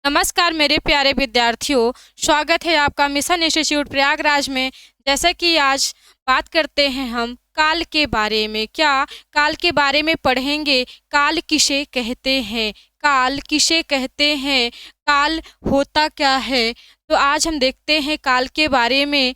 नमस्कार मेरे प्यारे विद्यार्थियों, स्वागत है आपका मिशन इंस्टीट्यूट प्रयागराज में। जैसा कि आज बात करते हैं हम काल के बारे में। क्या काल के बारे में पढ़ेंगे। काल किसे कहते हैं, काल किसे कहते हैं, काल होता क्या है। तो आज हम देखते हैं काल के बारे में।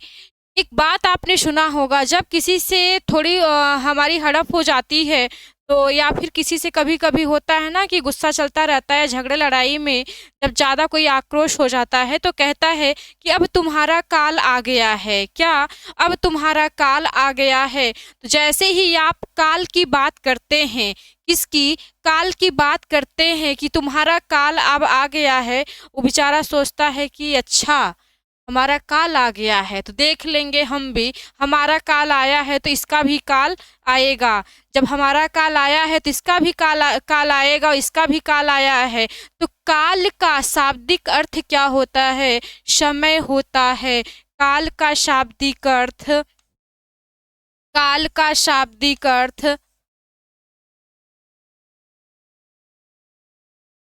एक बात आपने सुना होगा, जब किसी से थोड़ी हमारी हड़प हो जाती है तो या फिर किसी से कभी कभी होता है ना कि गुस्सा चलता रहता है, झगड़े लड़ाई में जब ज़्यादा कोई आक्रोश हो जाता है तो कहता है कि अब तुम्हारा काल आ गया है। क्या अब तुम्हारा काल आ गया है। तो जैसे ही आप काल की बात करते हैं, किसकी काल की बात करते हैं कि तुम्हारा काल अब आ गया है, वो बेचारा सोचता है कि अच्छा हमारा काल आ गया है तो देख लेंगे हम भी, हमारा काल आया है तो इसका भी काल आएगा। जब हमारा काल आया है तो इसका भी काल आएगा, इसका भी काल आया है। तो काल का शाब्दिक अर्थ क्या होता है, समय होता है। काल का शाब्दिक अर्थ, काल का शाब्दिक अर्थ,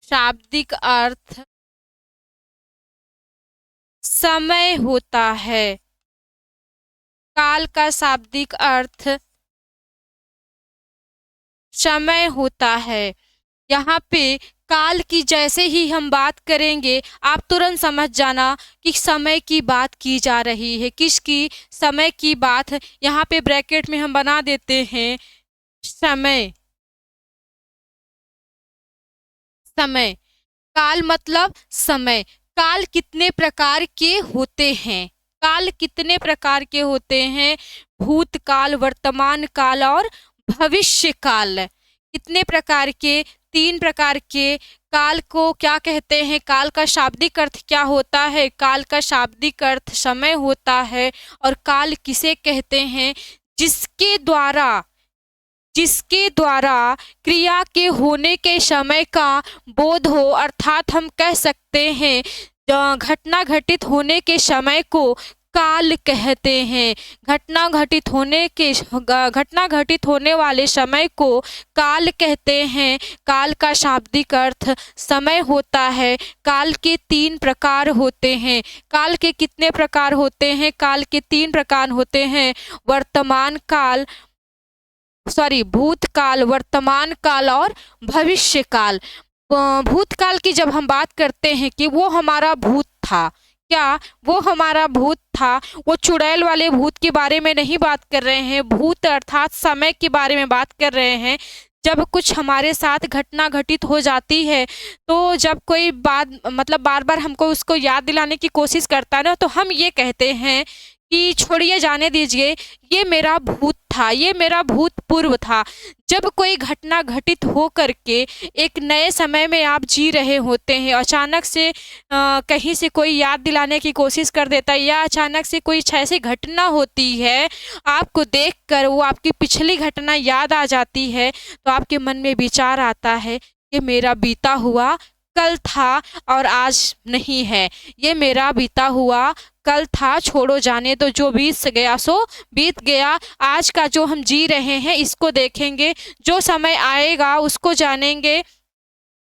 शाब्दिक अर्थ समय होता है। काल का शाब्दिक अर्थ समय होता है। यहाँ पे काल की जैसे ही हम बात करेंगे आप तुरंत समझ जाना कि समय की बात की जा रही है। किसकी, समय की बात। यहाँ पे ब्रैकेट में हम बना देते हैं समय। समय, काल मतलब समय। काल कितने प्रकार के होते हैं, काल कितने प्रकार के होते हैं। भूतकाल, वर्तमान काल और भविष्य काल। कितने प्रकार के, 3 प्रकार के। काल को क्या कहते हैं, काल का शाब्दिक अर्थ क्या होता है, काल का शाब्दिक अर्थ समय होता है। और काल किसे कहते हैं, जिसके द्वारा, जिसके द्वारा क्रिया के होने के समय का बोध हो, अर्थात हम कह सकते हैं घटना घटित होने के समय को काल कहते हैं। घटना घटित होने वाले समय को काल कहते हैं। काल का शाब्दिक अर्थ समय होता है। काल के 3 प्रकार होते हैं। काल के कितने प्रकार होते हैं, काल के 3 प्रकार होते हैं। वर्तमान काल, भूतकाल, वर्तमान काल और भविष्य काल। भूतकाल की जब हम बात करते हैं कि वो हमारा भूत था, क्या वो हमारा भूत था, वो चुड़ैल वाले भूत के बारे में नहीं बात कर रहे हैं। भूत अर्थात समय के बारे में बात कर रहे हैं। जब कुछ हमारे साथ घटना घटित हो जाती है तो जब कोई बात मतलब बार बार हमको उसको याद दिलाने की कोशिश करता है ना, तो हम ये कहते हैं कि छोड़िए, जाने दीजिए, ये मेरा भूत था, ये मेरा भूतपूर्व था। जब कोई घटना घटित हो करके एक नए समय में आप जी रहे होते हैं, अचानक से कहीं से कोई याद दिलाने की कोशिश कर देता है, या अचानक से कोई ऐसी घटना होती है आपको देखकर वो आपकी पिछली घटना याद आ जाती है, तो आपके मन में विचार आता है कि मेरा बीता हुआ कल था और आज नहीं है। ये मेरा बीता हुआ कल था, छोड़ो जाने दो, जो बीत गया सो बीत गया। आज का जो हम जी रहे हैं इसको देखेंगे, जो समय आएगा उसको जानेंगे।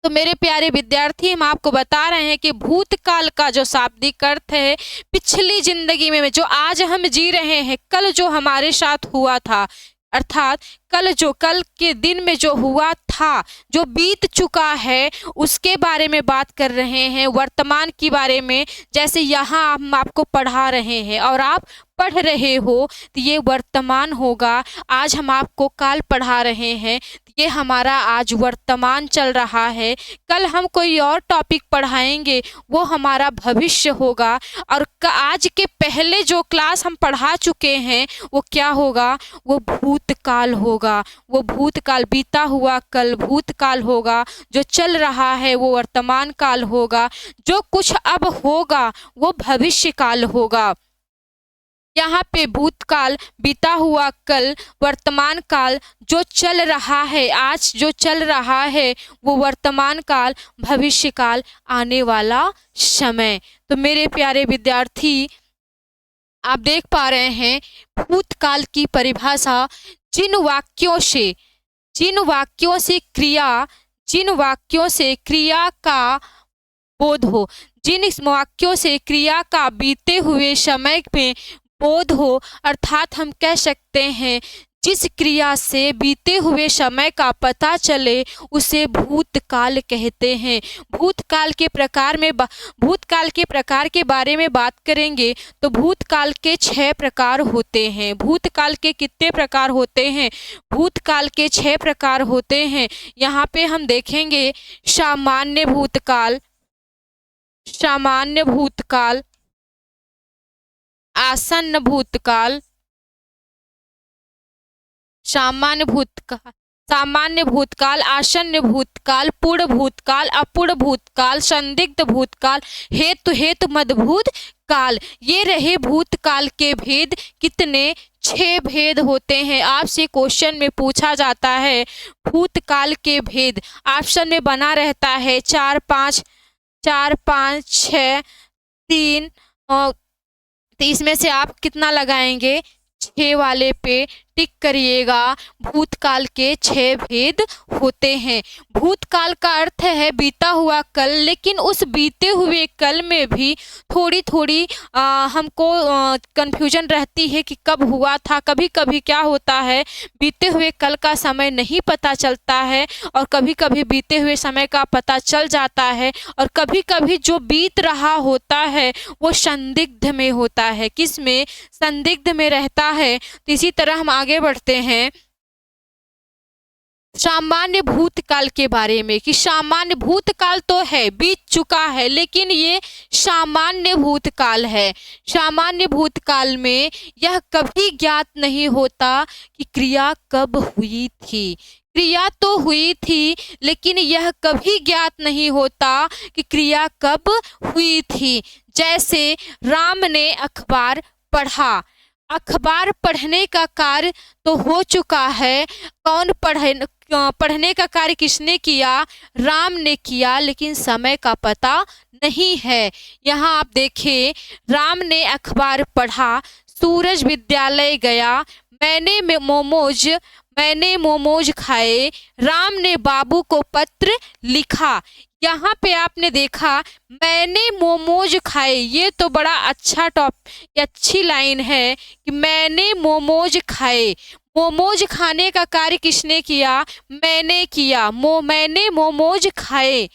तो मेरे प्यारे विद्यार्थी, हम आपको बता रहे हैं कि भूतकाल का जो शाब्दिक अर्थ है, पिछली जिंदगी में जो आज हम जी रहे हैं, कल जो हमारे साथ हुआ था, अर्थात कल के दिन में जो हुआ था, जो बीत चुका है, उसके बारे में बात कर रहे हैं। वर्तमान के बारे में, जैसे यहाँ हम आपको पढ़ा रहे हैं और आप पढ़ रहे हो, तो ये वर्तमान होगा। आज हम आपको काल पढ़ा रहे हैं, ये हमारा आज वर्तमान चल रहा है। कल हम कोई और टॉपिक पढ़ाएंगे, वो हमारा भविष्य होगा। और आज के पहले जो क्लास हम पढ़ा चुके हैं वो क्या होगा, वो भूतकाल होगा। वो भूतकाल, बीता हुआ कल भूतकाल होगा। जो चल रहा है वो वर्तमान काल होगा। जो कुछ अब होगा वो भविष्य काल होगा। यहाँ पे भूतकाल, बीता हुआ कल, वर्तमान काल, जो चल रहा है आज, जो चल रहा है वो वर्तमान काल, भविष्य काल, आने वाला समय। तो मेरे प्यारे विद्यार्थी, आप देख पा रहे हैं भूतकाल की परिभाषा, जिन वाक्यों से, जिन वाक्यों से क्रिया, जिन वाक्यों से क्रिया का बोध हो। जिन इस वाक्यों से क्रिया का बीते हुए समय में बोध हो, अर्थात हम कह सकते हैं जिस क्रिया से बीते हुए समय का पता चले उसे भूतकाल कहते हैं। भूतकाल के प्रकार के बारे में बात करेंगे तो भूतकाल के 6 प्रकार होते हैं। भूतकाल के कितने प्रकार होते हैं? भूतकाल के 6 प्रकार होते हैं। यहाँ पे हम देखेंगे सामान्य भूतकाल, आसन्न भूतकाल, सामान्य भूतकाल, आसन्न भूतकाल, पूर्ण भूतकाल, अपूर्ण भूतकाल, संदिग्ध भूतकाल, हेतु मदभूत काल। ये रहे भूतकाल के भेद। कितने? 6 भेद होते हैं। आपसे क्वेश्चन में पूछा जाता है भूतकाल के भेद, ऑप्शन में बना रहता है 4 5 6 3, तो इसमें से आप कितना लगाएंगे? 6 वाले पे टिक करिएगा। भूतकाल के 6 भेद होते हैं। भूतकाल का अर्थ है बीता हुआ कल, लेकिन उस बीते हुए कल में भी थोड़ी थोड़ी हमको कन्फ्यूजन रहती है कि कब हुआ था। कभी कभी क्या होता है, बीते हुए कल का समय नहीं पता चलता है, और कभी कभी बीते हुए समय का पता चल जाता है, और कभी कभी जो बीत रहा होता है वो संदिग्ध में होता है। किस में? संदिग्ध में रहता है। तो इसी तरह हम आगे बढ़ते हैं सामान्य भूतकाल के बारे में, कि सामान्य भूतकाल तो है, बीत चुका है, लेकिन ये सामान्य भूतकाल है। सामान्य भूतकाल में यह कभी ज्ञात नहीं होता कि क्रिया कब हुई थी। क्रिया तो हुई थी, लेकिन यह कभी ज्ञात नहीं होता कि क्रिया कब हुई थी। जैसे राम ने अखबार पढ़ा। अखबार पढ़ने का कार्य तो हो चुका है। पढ़ने का कार्य किसने किया? राम ने किया, लेकिन समय का पता नहीं है। यहाँ आप देखें, राम ने अखबार पढ़ा, सूरज विद्यालय गया, मैंने मोमोज खाए, राम ने बाबू को पत्र लिखा। यहाँ पे आपने देखा मैंने मोमोज खाए, ये तो बड़ा अच्छी लाइन है कि मैंने मोमोज खाए। मोमोज खाने का कार्य किसने किया? मैंने किया। मैंने मोमोज खाए।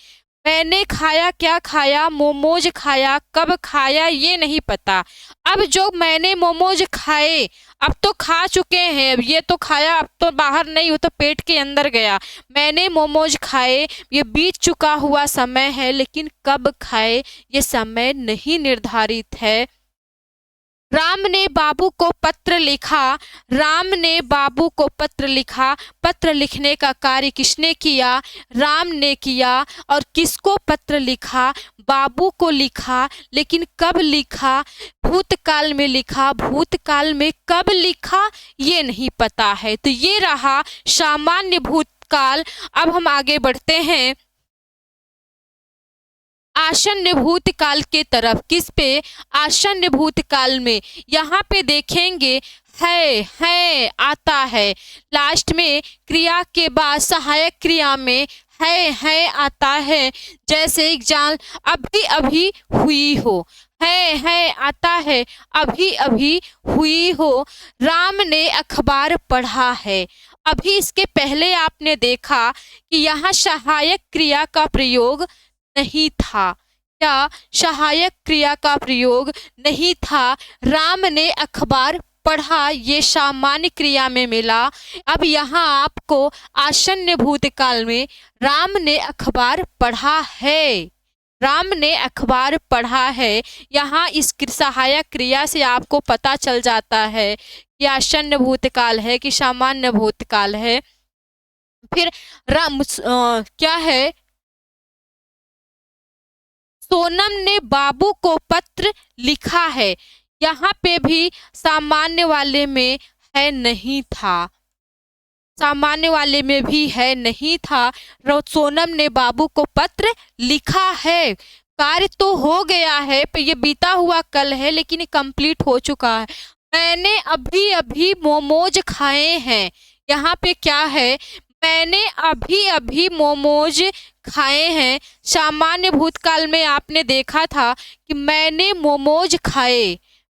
मैंने खाया, क्या खाया? मोमोज खाया। कब खाया ये नहीं पता। अब जो मैंने मोमोज खाए, अब तो खा चुके हैं, अब ये तो खाया, अब तो बाहर नहीं, वो तो पेट के अंदर गया। मैंने मोमोज खाए, ये बीत चुका हुआ समय है, लेकिन कब खाए ये समय नहीं निर्धारित है। राम ने बाबू को पत्र लिखा। राम ने बाबू को पत्र लिखा। पत्र लिखने का कार्य किसने किया? राम ने किया। और किसको पत्र लिखा? बाबू को लिखा। लेकिन कब लिखा? भूतकाल में लिखा। भूतकाल में कब लिखा ये नहीं पता है। तो ये रहा सामान्य भूतकाल। अब हम आगे बढ़ते हैं आसन्न भूतकाल के तरफ। किस पे? आसन्न भूतकाल में। यहाँ पे देखेंगे है आता है। लास्ट में क्रिया के बाद सहायक क्रिया में है आता है। जैसे एग्जाम, अभी अभी हुई हो, है आता है, अभी अभी हुई हो। राम ने अखबार पढ़ा है। अभी इसके पहले आपने देखा कि यहाँ सहायक क्रिया का प्रयोग नहीं था। क्या? सहायक क्रिया का प्रयोग नहीं था। राम ने अखबार पढ़ा, ये सामान्य क्रिया में मिला। अब यहाँ आपको आसन्न भूतकाल में राम ने अखबार पढ़ा है, राम ने अखबार पढ़ा है, यहाँ इस सहायक क्रिया से आपको पता चल जाता है कि आसन्न भूतकाल है कि सामान्य भूतकाल है। फिर क्या है? सोनम ने बाबू को पत्र लिखा है। यहाँ पे भी सामान्य वाले में है नहीं था। सामान्य वाले में भी है नहीं था। सोनम ने बाबू को पत्र लिखा है। कार्य तो हो गया है, पर ये बीता हुआ कल है, लेकिन कंप्लीट हो चुका है। मैंने अभी अभी मोमोज खाए हैं। यहाँ पे क्या है? मैंने अभी अभी मोमोज खाए हैं। सामान्य भूतकाल में आपने देखा था कि मैंने मोमोज खाए,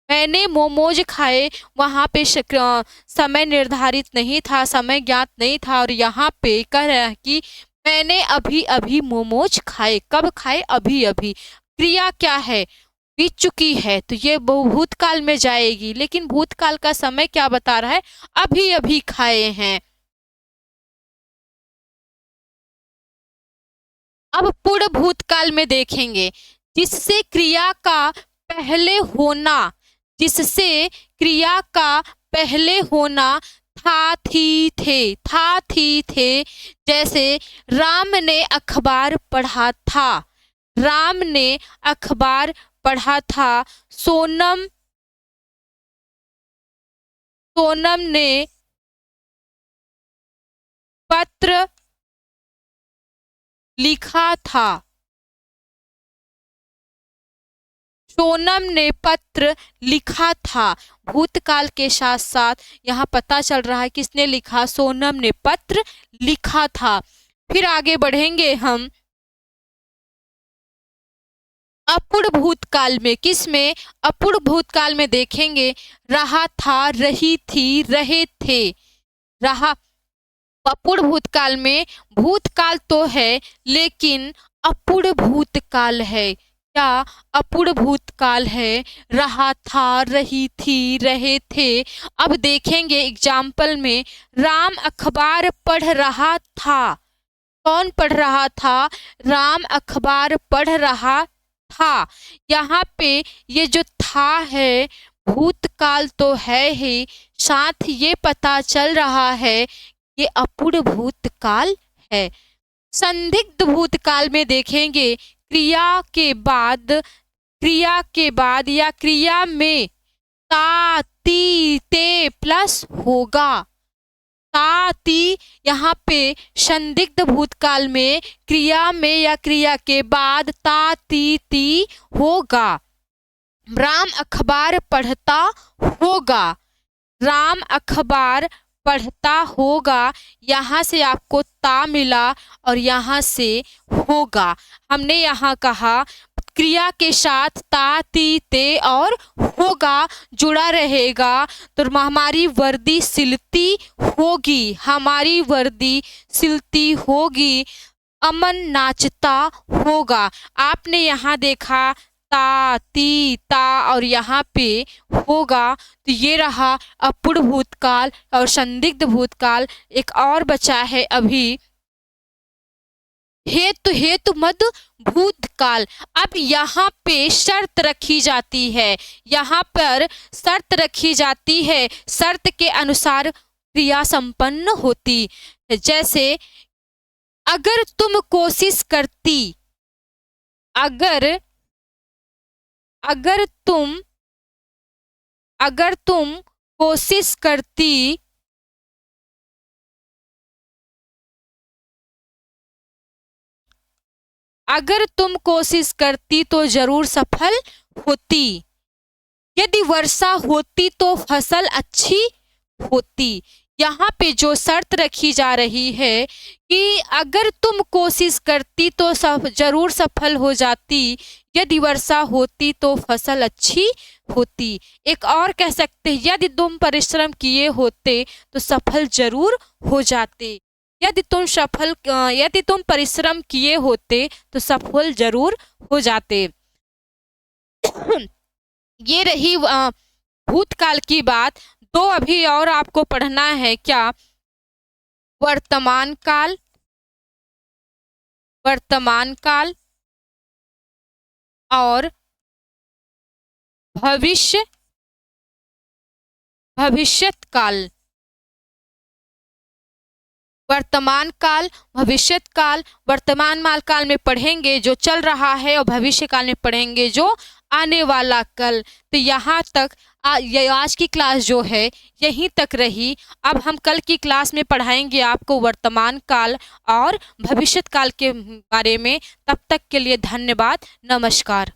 मैंने मोमोज खाए। वहाँ पे समय निर्धारित नहीं था, समय ज्ञात नहीं था, और यहाँ पे कह रहा है कि मैंने अभी अभी मोमोज खाए। कब खाए? अभी अभी। क्रिया क्या है? बीत चुकी है, तो ये भूतकाल में जाएगी, लेकिन भूतकाल का समय क्या बता रहा है? अभी अभी खाए हैं। अब पूर्ण भूतकाल में देखेंगे, जिससे क्रिया का पहले होना, जिससे क्रिया का पहले होना था, थी, थे, था, थी, थे। जैसे राम ने अखबार पढ़ा था, राम ने अखबार पढ़ा था। सोनम सोनम ने पत्र लिखा था, सोनम ने पत्र लिखा था। भूतकाल के साथ साथ यहाँ पता चल रहा है किसने लिखा? सोनम ने पत्र लिखा था। फिर आगे बढ़ेंगे हम अपूर्ण भूतकाल में। किस में? अपूर्ण भूतकाल में देखेंगे, रहा था, रही थी, रहे थे। रहा अपूर्ण भूतकाल में भूतकाल तो है, लेकिन अपूर्ण भूतकाल है। क्या अपूर्ण भूतकाल है? रहा था, रही थी, रहे थे। अब देखेंगे एग्जाम्पल में, राम अखबार पढ़ रहा था। कौन पढ़ रहा था? राम अखबार पढ़ रहा था। यहाँ पे ये जो था है, भूतकाल तो है ही, साथ ये पता चल रहा है ये अपूर्ण भूतकाल है। संदिग्ध भूतकाल में देखेंगे, क्रिया के बाद या क्रिया में ता, ती, ते प्लस होगा। ता, ती। यहाँ पे संदिग्ध भूतकाल में क्रिया में या क्रिया के बाद ता, ती, ती होगा। राम अखबार पढ़ता होगा, राम अखबार पढ़ता होगा। यहाँ से आपको ता मिला और यहाँ से होगा। हमने यहाँ कहा क्रिया के साथ ता, ती, ते और होगा जुड़ा रहेगा, तो हमारी वर्दी सिलती होगी, हमारी वर्दी सिलती होगी। अमन नाचता होगा। आपने यहाँ देखा ता, ती, ता और यहाँ पे होगा, तो ये रहा अपूर्ण भूतकाल और संदिग्ध भूतकाल। एक और बचा है अभी, हेतु, हेतु मद भूतकाल। अब यहाँ पे शर्त रखी जाती है, यहाँ पर शर्त रखी जाती है, शर्त के अनुसार क्रिया संपन्न होती। जैसे अगर तुम कोशिश करती, अगर तुम कोशिश करती, अगर तुम कोशिश करती तो जरूर सफल होती। यदि वर्षा होती तो फसल अच्छी होती। यहाँ पे जो शर्त रखी जा रही है कि अगर तुम कोशिश करती तो जरूर सफल हो जाती, यदि वर्षा होती तो फसल अच्छी होती। एक और कह सकते हैं, यदि तुम परिश्रम किए होते तो सफल जरूर हो जाते। यदि तुम परिश्रम किए होते तो सफल जरूर हो जाते। ये रही भूतकाल की बात। दो अभी और आपको पढ़ना है। क्या? वर्तमान काल, वर्तमान काल और भविष्यत काल। वर्तमान काल, भविष्यत काल। वर्तमान काल में पढ़ेंगे जो चल रहा है, और भविष्य काल में पढ़ेंगे जो आने वाला कल। तो यहाँ तक आज की क्लास जो है यहीं तक रही। अब हम कल की क्लास में पढ़ाएंगे आपको वर्तमान काल और भविष्यत काल के बारे में। तब तक के लिए धन्यवाद, नमस्कार।